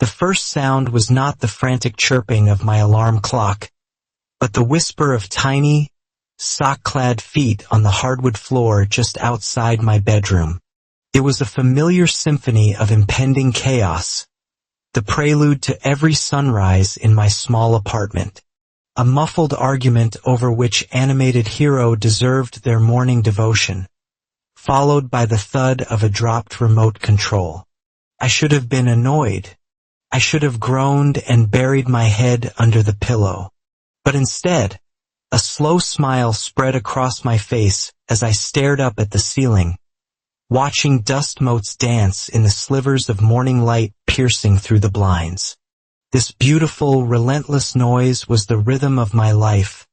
The first sound was not the frantic chirping of my alarm clock, but the whisper of tiny, sock-clad feet on the hardwood floor just outside my bedroom. It was a familiar symphony of impending chaos, the prelude to every sunrise in my small apartment. A muffled argument over which animated hero deserved their morning devotion, followed by the thud of a dropped remote control. I should have been annoyed. I should have groaned and buried my head under the pillow. But instead, a slow smile spread across my face as I stared up at the ceiling, watching dust motes dance in the slivers of morning light piercing through the blinds. This beautiful, relentless noise was the rhythm of my life,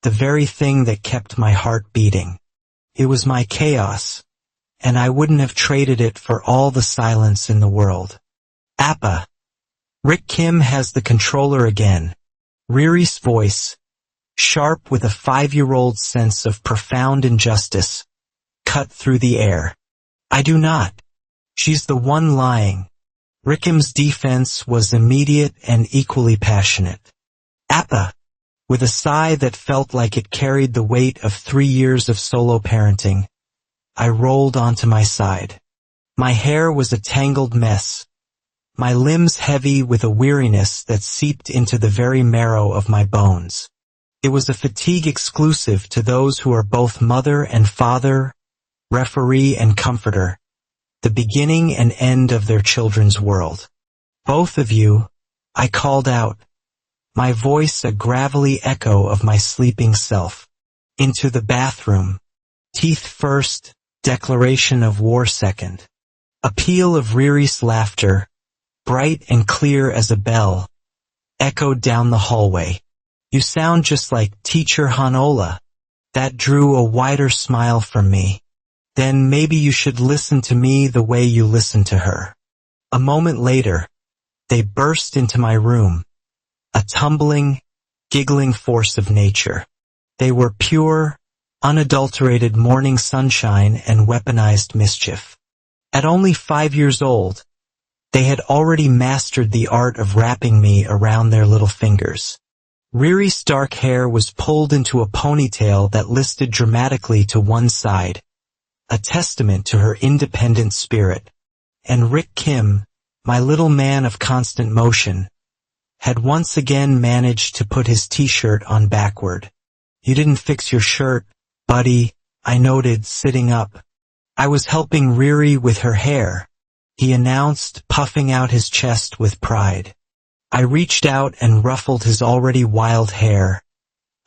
the very thing that kept my heart beating. It was my chaos, and I wouldn't have traded it for all the silence in the world. Appa. Rick Kim has the controller again. Riri's voice, sharp with a 5-year-old's sense of profound injustice, cut through the air. I do not. She's the one lying. Rickim's defense was immediate and equally passionate. Appa, with a sigh that felt like it carried the weight of 3 years of solo parenting, I rolled onto my side. My hair was a tangled mess, my limbs heavy with a weariness that seeped into the very marrow of my bones. It was a fatigue exclusive to those who are both mother and father, referee and comforter, the beginning and end of their children's world. Both of you, I called out, my voice a gravelly echo of my sleeping self. Into the bathroom. Teeth first, declaration of war second. A peal of Riri's laughter, bright and clear as a bell, echoed down the hallway. You sound just like Teacher Hanola. That drew a wider smile from me. Then maybe you should listen to me the way you listen to her. A moment later, they burst into my room, a tumbling, giggling force of nature. They were pure, unadulterated morning sunshine and weaponized mischief. At only 5 years old, they had already mastered the art of wrapping me around their little fingers. Riri's dark hair was pulled into a ponytail that listed dramatically to one side, a testament to her independent spirit. And Rick Kim, my little man of constant motion, had once again managed to put his t-shirt on backward. You didn't fix your shirt, buddy, I noted, sitting up. I was helping Riri with her hair, he announced, puffing out his chest with pride. I reached out and ruffled his already wild hair,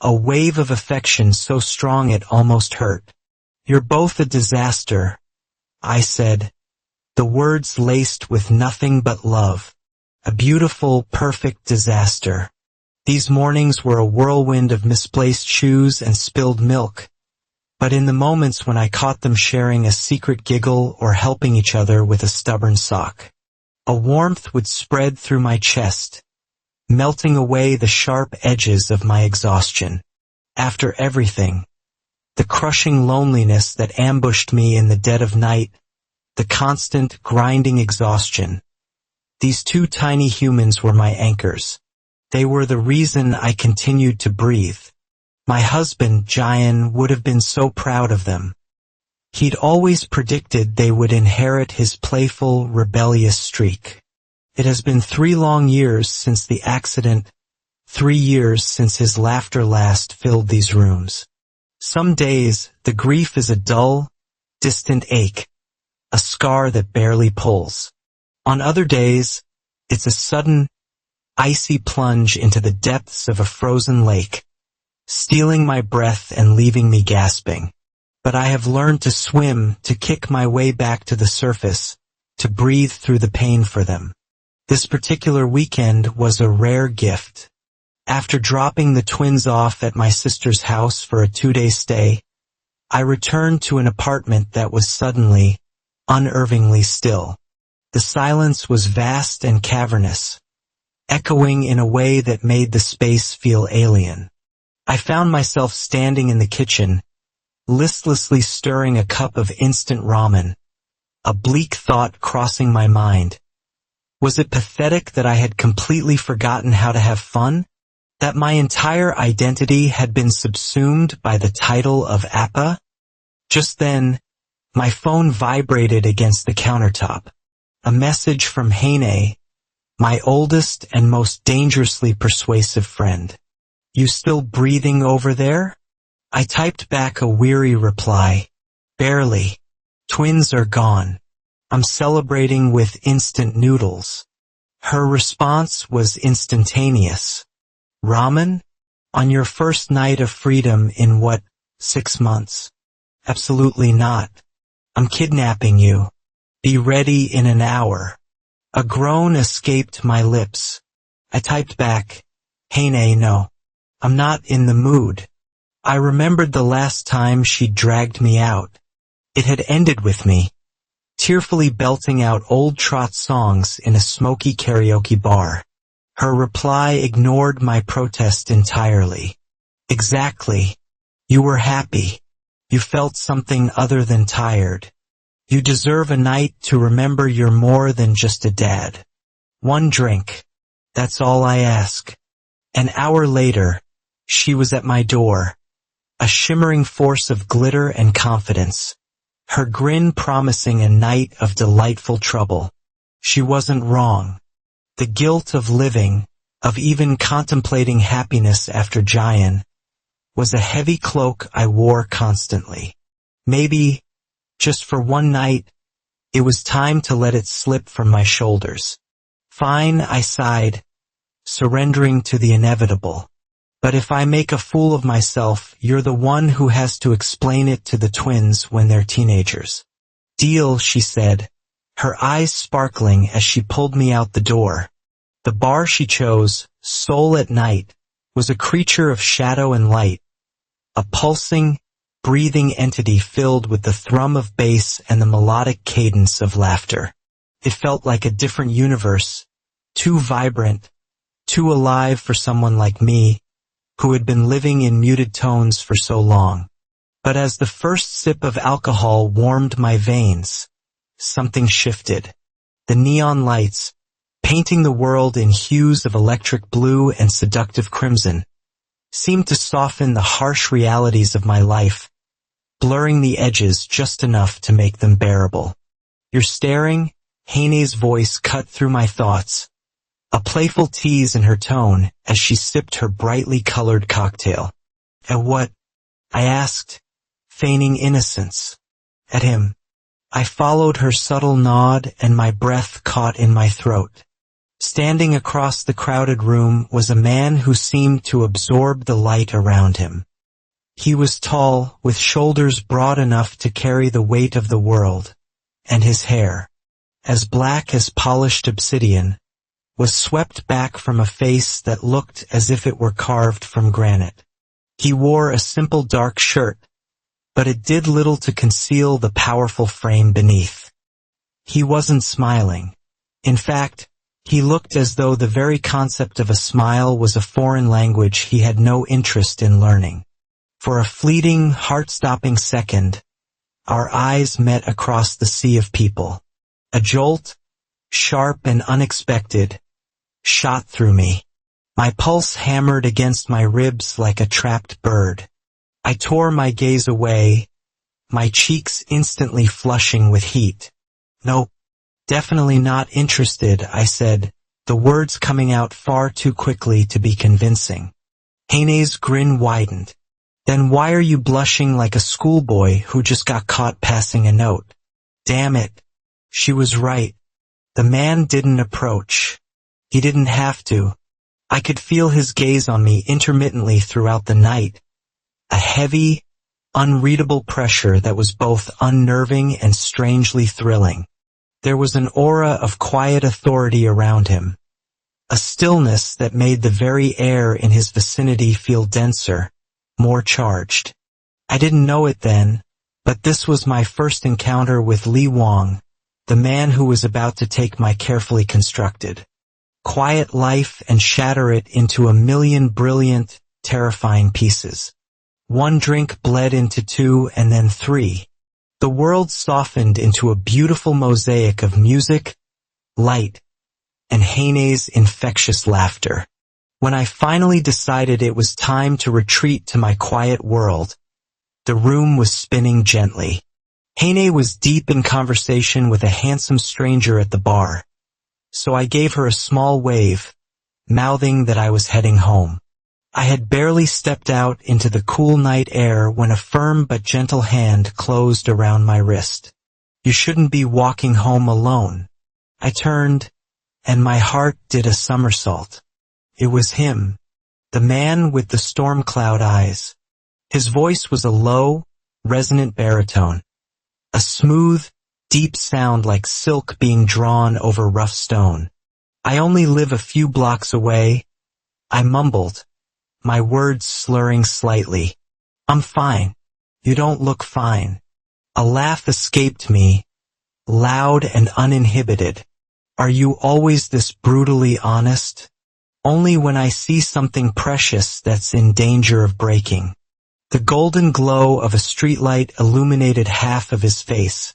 a wave of affection so strong it almost hurt. You're both a disaster, I said, the words laced with nothing but love. A beautiful, perfect disaster. These mornings were a whirlwind of misplaced shoes and spilled milk, but in the moments when I caught them sharing a secret giggle or helping each other with a stubborn sock, a warmth would spread through my chest, melting away the sharp edges of my exhaustion. After everything, the crushing loneliness that ambushed me in the dead of night, the constant, grinding exhaustion. These two tiny humans were my anchors. They were the reason I continued to breathe. My husband, Jayan, would have been so proud of them. He'd always predicted they would inherit his playful, rebellious streak. It has been 3 long years since the accident, 3 years since his laughter last filled these rooms. Some days, the grief is a dull, distant ache, a scar that barely pulls. On other days, it's a sudden, icy plunge into the depths of a frozen lake, stealing my breath and leaving me gasping. But I have learned to swim, to kick my way back to the surface, to breathe through the pain for them. This particular weekend was a rare gift. After dropping the twins off at my sister's house for a 2-day stay, I returned to an apartment that was suddenly, unnervingly still. The silence was vast and cavernous, echoing in a way that made the space feel alien. I found myself standing in the kitchen, listlessly stirring a cup of instant ramen, a bleak thought crossing my mind. Was it pathetic that I had completely forgotten how to have fun? That my entire identity had been subsumed by the title of Appa? Just then, my phone vibrated against the countertop. A message from Heine, my oldest and most dangerously persuasive friend. "You still breathing over there?" I typed back a weary reply. "Barely. Twins are gone. I'm celebrating with instant noodles." Her response was instantaneous. "Ramen? On your first night of freedom in what, 6 months? Absolutely not. I'm kidnapping you. Be ready in an hour." A groan escaped my lips. I typed back, "Heine, no. I'm not in the mood." I remembered the last time she dragged me out. It had ended with me, tearfully belting out old trot songs in a smoky karaoke bar. Her reply ignored my protest entirely. "Exactly. You were happy. You felt something other than tired. You deserve a night to remember you're more than just a dad. One drink. That's all I ask." An hour later, she was at my door, a shimmering force of glitter and confidence, her grin promising a night of delightful trouble. She wasn't wrong. The guilt of living, of even contemplating happiness after Jayan, was a heavy cloak I wore constantly. Maybe, just for one night, it was time to let it slip from my shoulders. "Fine," I sighed, surrendering to the inevitable. "But if I make a fool of myself, you're the one who has to explain it to the twins when they're teenagers." "Deal," she said, her eyes sparkling as she pulled me out the door. The bar she chose, Soul at Night, was a creature of shadow and light, a pulsing, breathing entity filled with the thrum of bass and the melodic cadence of laughter. It felt like a different universe, too vibrant, too alive for someone like me, who had been living in muted tones for so long. But as the first sip of alcohol warmed my veins, something shifted. The neon lights, painting the world in hues of electric blue and seductive crimson, seemed to soften the harsh realities of my life, blurring the edges just enough to make them bearable. "You're staring?" Heine's voice cut through my thoughts, a playful tease in her tone as she sipped her brightly colored cocktail. "At what?" I asked, feigning innocence. "At him." I followed her subtle nod and my breath caught in my throat. Standing across the crowded room was a man who seemed to absorb the light around him. He was tall, with shoulders broad enough to carry the weight of the world, and his hair, as black as polished obsidian, was swept back from a face that looked as if it were carved from granite. He wore a simple dark shirt, but it did little to conceal the powerful frame beneath. He wasn't smiling. In fact, he looked as though the very concept of a smile was a foreign language he had no interest in learning. For a fleeting, heart-stopping second, our eyes met across the sea of people. A jolt, sharp and unexpected, shot through me. My pulse hammered against my ribs like a trapped bird. I tore my gaze away, my cheeks instantly flushing with heat. "Nope. Definitely not interested," I said, the words coming out far too quickly to be convincing. Heine's grin widened. "Then why are you blushing like a schoolboy who just got caught passing a note?" Damn it. She was right. The man didn't approach. He didn't have to. I could feel his gaze on me intermittently throughout the night. A heavy, unreadable pressure that was both unnerving and strangely thrilling. There was an aura of quiet authority around him, a stillness that made the very air in his vicinity feel denser, more charged. I didn't know it then, but this was my first encounter with Li Wang, the man who was about to take my carefully constructed, quiet life and shatter it into a million brilliant, terrifying pieces. One drink bled into 2 and then 3. The world softened into a beautiful mosaic of music, light, and Heine's infectious laughter. When I finally decided it was time to retreat to my quiet world, the room was spinning gently. Heine was deep in conversation with a handsome stranger at the bar, so I gave her a small wave, mouthing that I was heading home. I had barely stepped out into the cool night air when a firm but gentle hand closed around my wrist. "You shouldn't be walking home alone." I turned, and my heart did a somersault. It was him, the man with the storm cloud eyes. His voice was a low, resonant baritone, a smooth, deep sound like silk being drawn over rough stone. "I only live a few blocks away," I mumbled, my words slurring slightly. "I'm fine." "You don't look fine." A laugh escaped me, loud and uninhibited. "Are you always this brutally honest?" "Only when I see something precious that's in danger of breaking." The golden glow of a streetlight illuminated half of his face,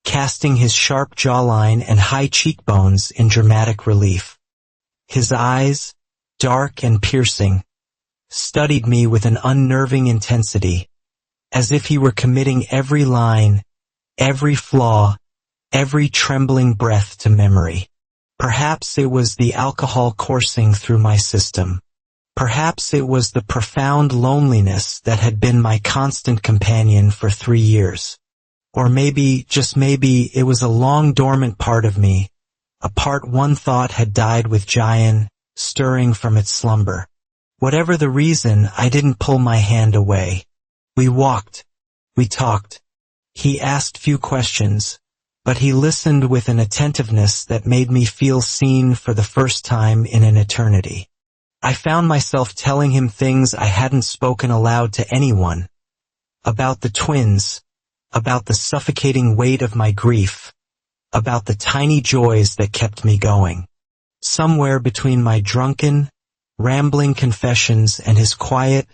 casting his sharp jawline and high cheekbones in dramatic relief. His eyes, dark and piercing, studied me with an unnerving intensity, as if he were committing every line, every flaw, every trembling breath to memory. Perhaps it was the alcohol coursing through my system. Perhaps it was the profound loneliness that had been my constant companion for 3 years. Or maybe, just maybe, it was a long dormant part of me, a part one thought had died with Jayan, stirring from its slumber. Whatever the reason, I didn't pull my hand away. We walked. We talked. He asked few questions, but he listened with an attentiveness that made me feel seen for the first time in an eternity. I found myself telling him things I hadn't spoken aloud to anyone. About the twins, about the suffocating weight of my grief, about the tiny joys that kept me going. Somewhere between my drunken, rambling confessions and his quiet,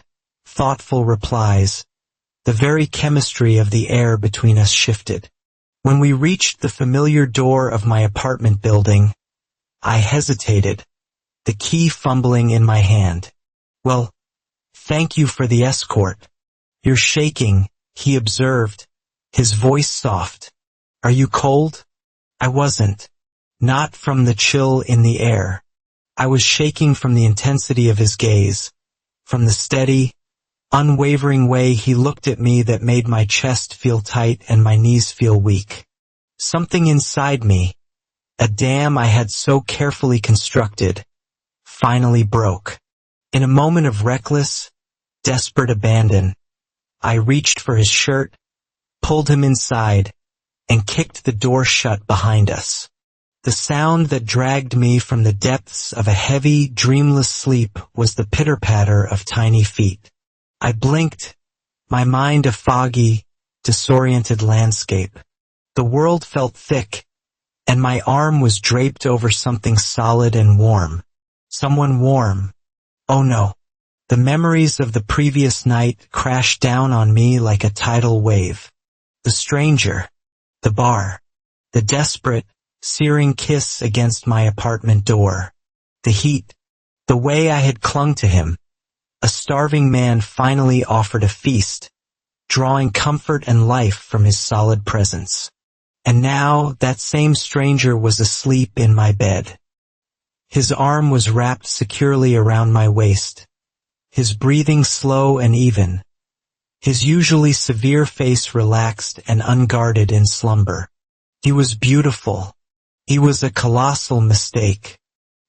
thoughtful replies, the very chemistry of the air between us shifted. When we reached the familiar door of my apartment building, I hesitated, the key fumbling in my hand. "Well, thank you for the escort." "You're shaking," he observed, his voice soft. "Are you cold?" I wasn't. Not from the chill in the air. I was shaking from the intensity of his gaze, from the steady, unwavering way he looked at me that made my chest feel tight and my knees feel weak. Something inside me, a dam I had so carefully constructed, finally broke. In a moment of reckless, desperate abandon, I reached for his shirt, pulled him inside, and kicked the door shut behind us. The sound that dragged me from the depths of a heavy, dreamless sleep was the pitter-patter of tiny feet. I blinked, my mind a foggy, disoriented landscape. The world felt thick, and my arm was draped over something solid and warm. Someone warm. Oh no. The memories of the previous night crashed down on me like a tidal wave. The stranger, the bar, the desperate, searing kiss against my apartment door, the heat, the way I had clung to him. A starving man finally offered a feast, drawing comfort and life from his solid presence. And now that same stranger was asleep in my bed. His arm was wrapped securely around my waist, his breathing slow and even, his usually severe face relaxed and unguarded in slumber. He was beautiful. He was a colossal mistake.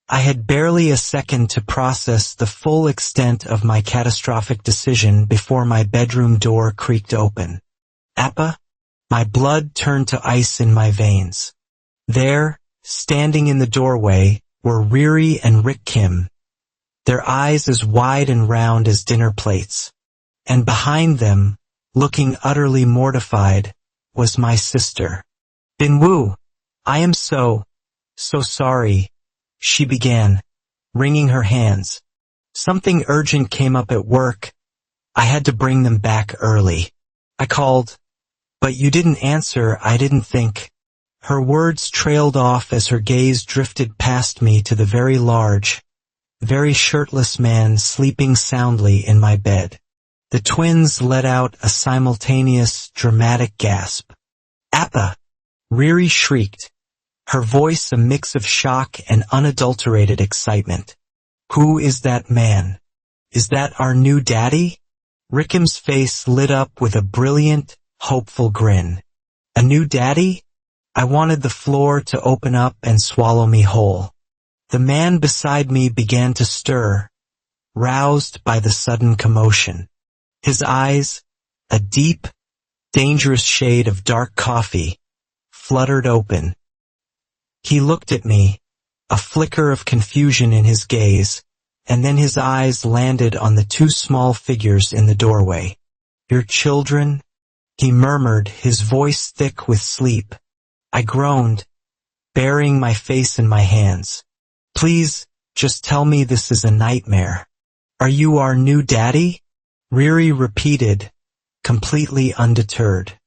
I had barely a second to process the full extent of my catastrophic decision before my bedroom door creaked open. Appa? My blood turned to ice in my veins. There, standing in the doorway, were Riri and Rick Kim, their eyes as wide and round as dinner plates. And behind them, looking utterly mortified, was my sister. Binwoo, I am so sorry, she began, wringing her hands. Something urgent came up at work. I had to bring them back early. I called, but you didn't answer. I didn't think. Her words trailed off as her gaze drifted past me to the very large, very shirtless man sleeping soundly in my bed. The twins let out a simultaneous, dramatic gasp. "Appa!" Riri shrieked, her voice a mix of shock and unadulterated excitement. "Who is that man? Is that our new daddy?" Rickim's face lit up with a brilliant, hopeful grin. "A new daddy?" I wanted the floor to open up and swallow me whole. The man beside me began to stir, roused by the sudden commotion. His eyes, a deep, dangerous shade of dark coffee, fluttered open. He looked at me, a flicker of confusion in his gaze, and then his eyes landed on the two small figures in the doorway. "Your children?" he murmured, his voice thick with sleep. I groaned, burying my face in my hands. "Please, just tell me this is a nightmare. Are you our new daddy?" Riri repeated, completely undeterred.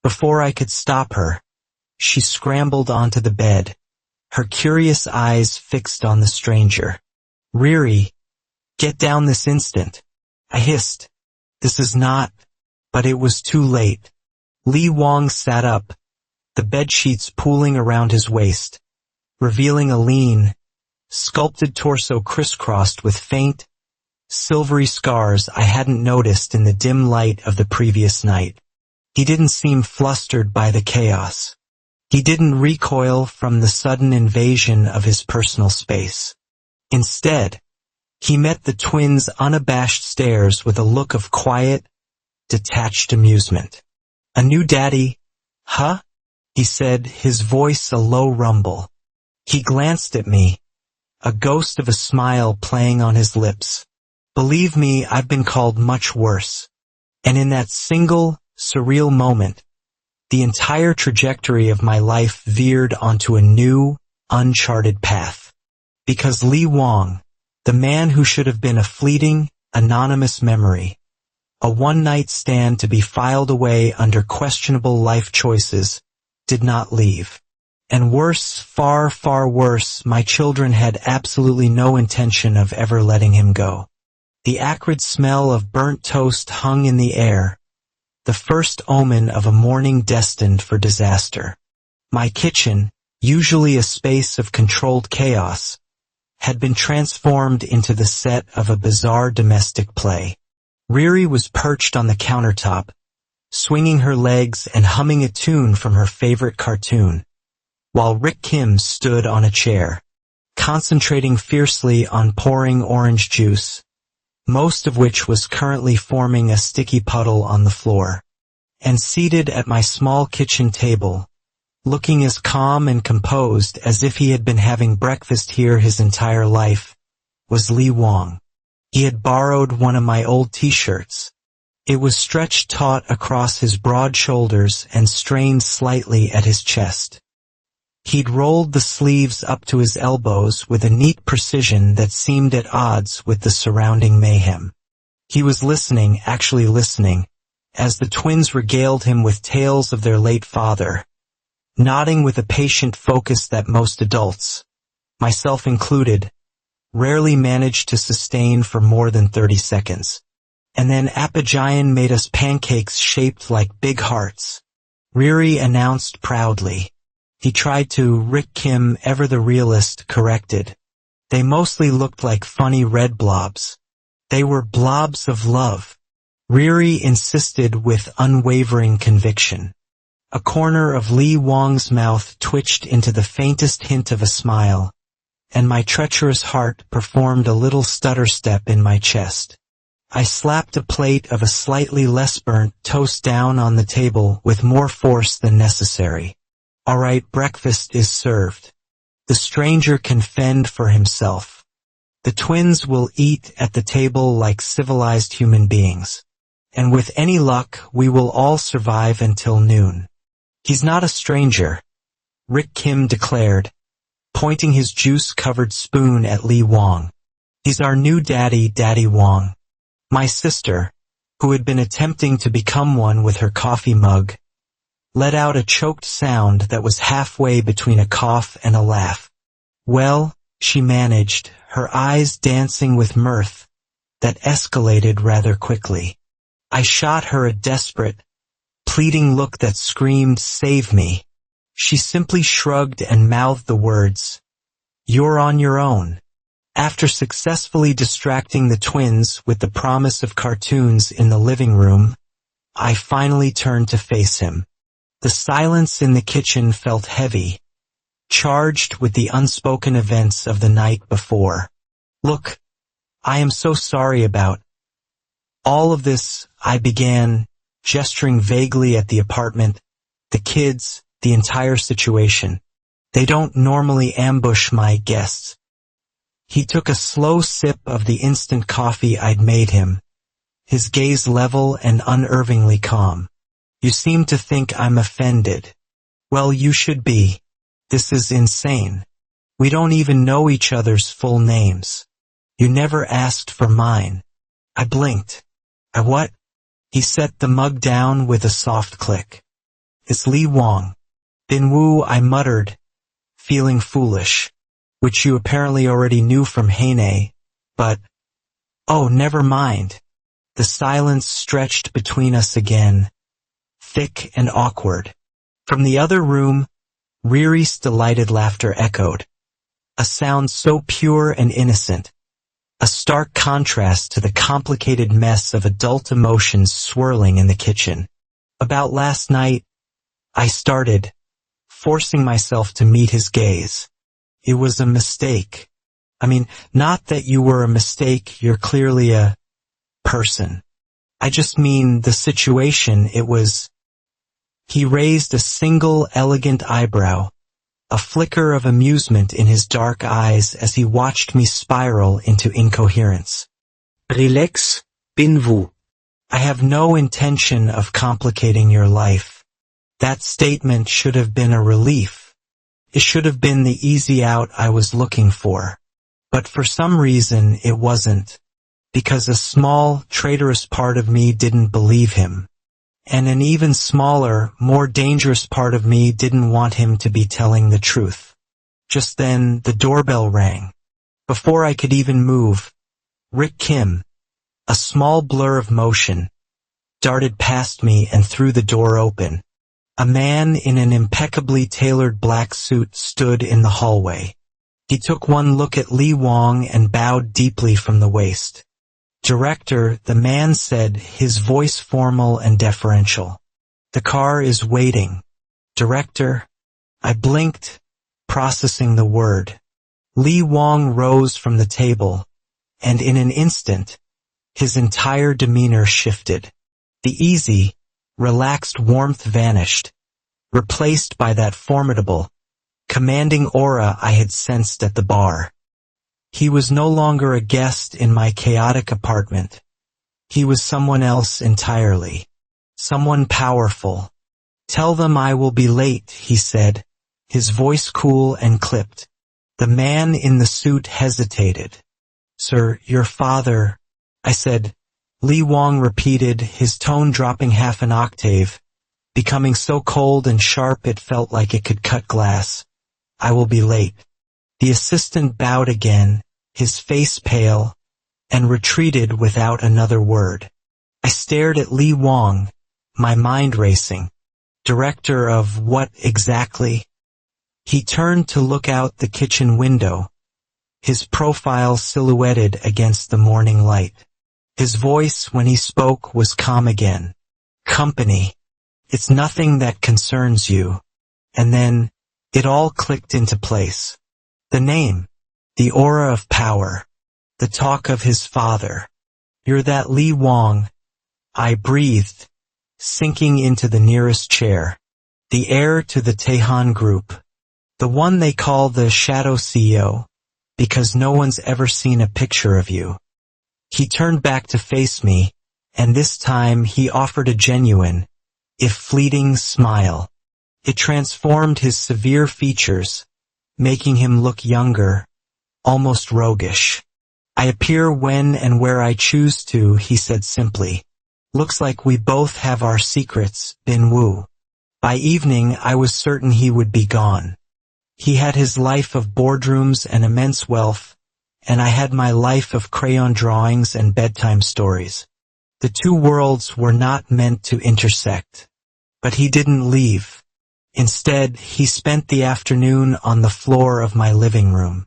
Before I could stop her, she scrambled onto the bed, her curious eyes fixed on the stranger. "Riri, get down this instant," I hissed. "This is not..." But it was too late. Li Wang sat up, the bedsheets pooling around his waist, revealing a lean, sculpted torso crisscrossed with faint, silvery scars I hadn't noticed in the dim light of the previous night. He didn't seem flustered by the chaos. He didn't recoil from the sudden invasion of his personal space. Instead, he met the twins' unabashed stares with a look of quiet, detached amusement. "A new daddy, huh?" he said, his voice a low rumble. He glanced at me, a ghost of a smile playing on his lips. "Believe me, I've been called much worse." And in that single, surreal moment, the entire trajectory of my life veered onto a new, uncharted path. Because Li Wang, the man who should have been a fleeting, anonymous memory, a one-night stand to be filed away under questionable life choices, did not leave. And worse, far, far worse, my children had absolutely no intention of ever letting him go. The acrid smell of burnt toast hung in the air, the first omen of a morning destined for disaster. My kitchen, usually a space of controlled chaos, had been transformed into the set of a bizarre domestic play. Riri was perched on the countertop, swinging her legs and humming a tune from her favorite cartoon, while Rick Kim stood on a chair, concentrating fiercely on pouring orange juice, most of which was currently forming a sticky puddle on the floor. And seated at my small kitchen table, looking as calm and composed as if he had been having breakfast here his entire life, was Li Wang. He had borrowed one of my old t-shirts. It was stretched taut across his broad shoulders and strained slightly at his chest. He'd rolled the sleeves up to his elbows with a neat precision that seemed at odds with the surrounding mayhem. He was listening, actually listening, as the twins regaled him with tales of their late father, nodding with a patient focus that most adults, myself included, rarely managed to sustain for more than 30 seconds. And then Appajayan made us pancakes shaped like big hearts, Riri announced proudly. He tried to, Rick Kim, ever the realist, corrected. They mostly looked like funny red blobs. They were blobs of love, Riri insisted with unwavering conviction. A corner of Li Wang's mouth twitched into the faintest hint of a smile, and my treacherous heart performed a little stutter step in my chest. I slapped a plate of a slightly less burnt toast down on the table with more force than necessary. "All right, breakfast is served. The stranger can fend for himself. The twins will eat at the table like civilized human beings. And with any luck, we will all survive until noon." "He's not a stranger," Rick Kim declared, pointing his juice-covered spoon at Li Wang. "He's our new daddy, Daddy Wang." My sister, who had been attempting to become one with her coffee mug, let out a choked sound that was halfway between a cough and a laugh. "Well," she managed, her eyes dancing with mirth that escalated rather quickly. I shot her a desperate, pleading look that screamed, "Save me." She simply shrugged and mouthed the words, "You're on your own." After successfully distracting the twins with the promise of cartoons in the living room, I finally turned to face him. The silence in the kitchen felt heavy, charged with the unspoken events of the night before. "Look, I am so sorry about all of this," I began, gesturing vaguely at the apartment, the kids, the entire situation. "They don't normally ambush my guests." He took a slow sip of the instant coffee I'd made him, his gaze level and unervingly calm. "You seem to think I'm offended. Well, you should be. This is insane. We don't even know each other's full names. You never asked for mine." I blinked. "I what?" He set the mug down with a soft click. "It's Lee Wong." "Bin Woo," I muttered, feeling foolish. "Which you apparently already knew from Haine, but—" "Oh, never mind." The silence stretched between us again, thick and awkward. From the other room, Riri's delighted laughter echoed. A sound so pure and innocent, a stark contrast to the complicated mess of adult emotions swirling in the kitchen. "About last night," I started, forcing myself to meet his gaze. "It was a mistake. I mean, not that you were a mistake, you're clearly a person. I just mean the situation, it was—" He raised a single elegant eyebrow, a flicker of amusement in his dark eyes as he watched me spiral into incoherence. "Relax, Bin Woo. I have no intention of complicating your life." That statement should have been a relief. It should have been the easy out I was looking for. But for some reason it wasn't, because a small, traitorous part of me didn't believe him. And an even smaller, more dangerous part of me didn't want him to be telling the truth. Just then, the doorbell rang. Before I could even move, Rick Kim, a small blur of motion, darted past me and threw the door open. A man in an impeccably tailored black suit stood in the hallway. He took one look at Lee Wong and bowed deeply from the waist. "Director," the man said, his voice formal and deferential. "The car is waiting." "Director?" I blinked, processing the word. Lee Wong rose from the table, and in an instant, his entire demeanor shifted. The easy, relaxed warmth vanished, replaced by that formidable, commanding aura I had sensed at the bar. He was no longer a guest in my chaotic apartment. He was someone else entirely. Someone powerful. "Tell them I will be late," he said, his voice cool and clipped. The man in the suit hesitated. "Sir, your father—" I said. Lee Wong repeated, his tone dropping half an octave, becoming so cold and sharp it felt like it could cut glass. "I will be late." The assistant bowed again, his face pale, and retreated without another word. I stared at Lee Wong, my mind racing. Director of what exactly? He turned to look out the kitchen window, his profile silhouetted against the morning light. His voice, when he spoke, was calm again. "Company. It's nothing that concerns you." And then, it all clicked into place. The name, the aura of power, the talk of his father. "You're that Lee Wong," I breathed, sinking into the nearest chair. "The heir to the Tehan Group. The one they call the Shadow CEO, because no one's ever seen a picture of you." He turned back to face me, and this time he offered a genuine, if fleeting, smile. It transformed his severe features, making him look younger, almost roguish. "I appear when and where I choose to," he said simply. "Looks like we both have our secrets, Bin Woo." By evening, I was certain he would be gone. He had his life of boardrooms and immense wealth, and I had my life of crayon drawings and bedtime stories. The two worlds were not meant to intersect. But he didn't leave. Instead, he spent the afternoon on the floor of my living room,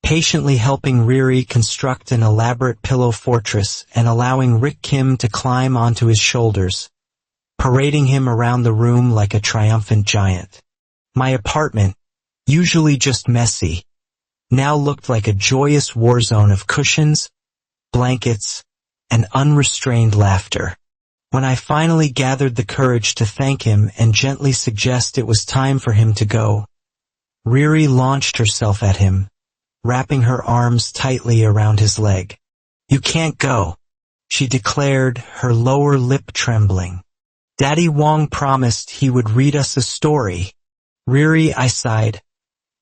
patiently helping Riri construct an elaborate pillow fortress and allowing Rick Kim to climb onto his shoulders, parading him around the room like a triumphant giant. My apartment, usually just messy, now looked like a joyous war zone of cushions, blankets, and unrestrained laughter. When I finally gathered the courage to thank him and gently suggest it was time for him to go, Riri launched herself at him, wrapping her arms tightly around his leg. "You can't go," she declared, her lower lip trembling. "Daddy Wong promised he would read us a story." "Riri," I sighed.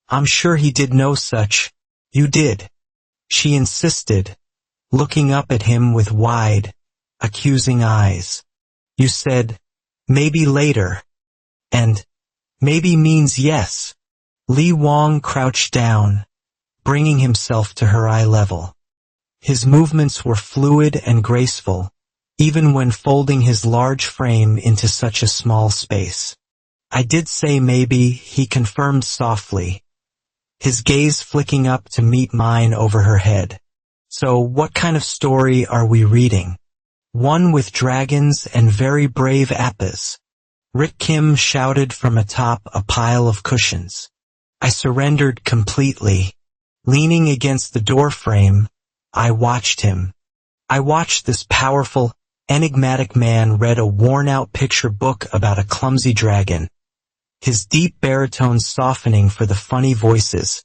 "I'm sure he did no such." "You did," she insisted, looking up at him with wide, accusing eyes. "You said, 'Maybe later,' and 'maybe' means yes." Lee Wong crouched down, bringing himself to her eye level. His movements were fluid and graceful, even when folding his large frame into such a small space. "I did say maybe," he confirmed softly, his gaze flicking up to meet mine over her head. "So what kind of story are we reading?" "One with dragons and very brave appas," Rick Kim shouted from atop a pile of cushions. I surrendered completely. Leaning against the doorframe, I watched him. I watched this powerful, enigmatic man read a worn-out picture book about a clumsy dragon, his deep baritone softening for the funny voices,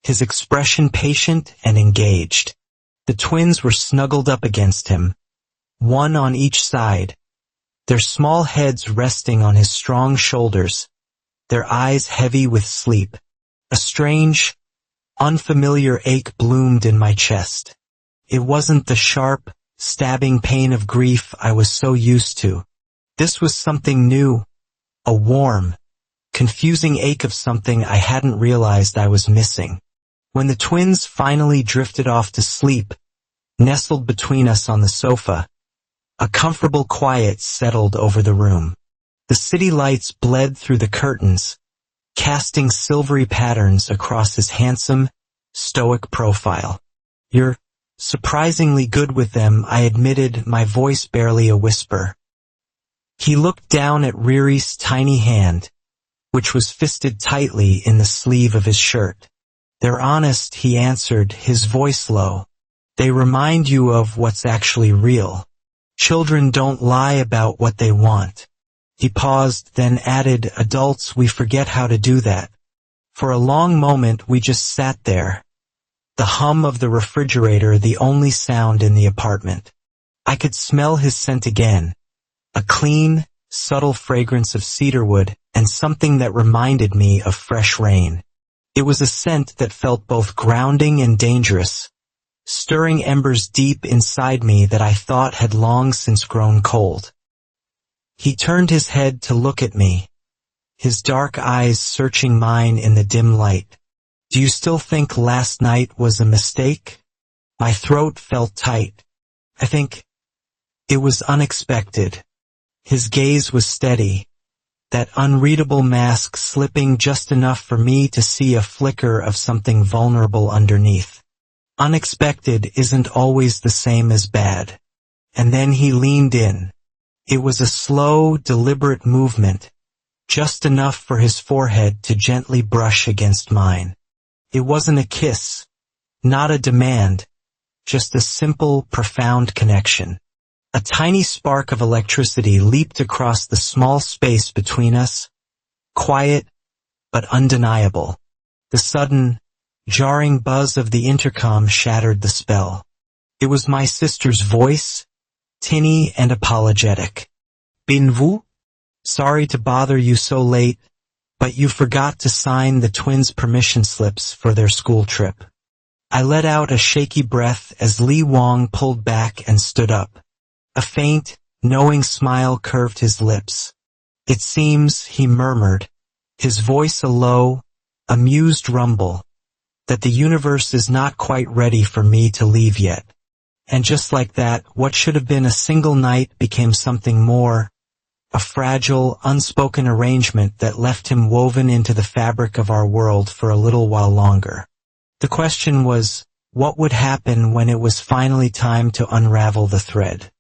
his expression patient and engaged. The twins were snuggled up against him, one on each side, their small heads resting on his strong shoulders, their eyes heavy with sleep. A strange, unfamiliar ache bloomed in my chest. It wasn't the sharp, stabbing pain of grief I was so used to. This was something new, a warm, confusing ache of something I hadn't realized I was missing. When the twins finally drifted off to sleep, nestled between us on the sofa, a comfortable quiet settled over the room. The city lights bled through the curtains, casting silvery patterns across his handsome, stoic profile. "You're surprisingly good with them," I admitted, my voice barely a whisper. He looked down at Riri's tiny hand, which was fisted tightly in the sleeve of his shirt. "They're honest," he answered, his voice low. "They remind you of what's actually real. Children don't lie about what they want." He paused, then added, "Adults, we forget how to do that." For a long moment we just sat there, the hum of the refrigerator the only sound in the apartment. I could smell his scent again, a clean, subtle fragrance of cedarwood and something that reminded me of fresh rain. It was a scent that felt both grounding and dangerous, stirring embers deep inside me that I thought had long since grown cold. He turned his head to look at me, his dark eyes searching mine in the dim light. "Do you still think last night was a mistake?" My throat felt tight. "I think it was unexpected." His gaze was steady, that unreadable mask slipping just enough for me to see a flicker of something vulnerable underneath. Unexpected isn't always the same as bad. And then he leaned in. It was a slow, deliberate movement, just enough for his forehead to gently brush against mine. It wasn't a kiss, not a demand, just a simple, profound connection. A tiny spark of electricity leaped across the small space between us, quiet but undeniable. The sudden, jarring buzz of the intercom shattered the spell. It was my sister's voice, tinny and apologetic. "Bin-vous? Sorry to bother you so late, but you forgot to sign the twins' permission slips for their school trip." I let out a shaky breath as Lee Wong pulled back and stood up. A faint, knowing smile curved his lips. It seems, he murmured, his voice a low, amused rumble, that the universe is not quite ready for me to leave yet. And just like that, what should have been a single night became something more, a fragile, unspoken arrangement that left him woven into the fabric of our world for a little while longer. The question was, what would happen when it was finally time to unravel the thread?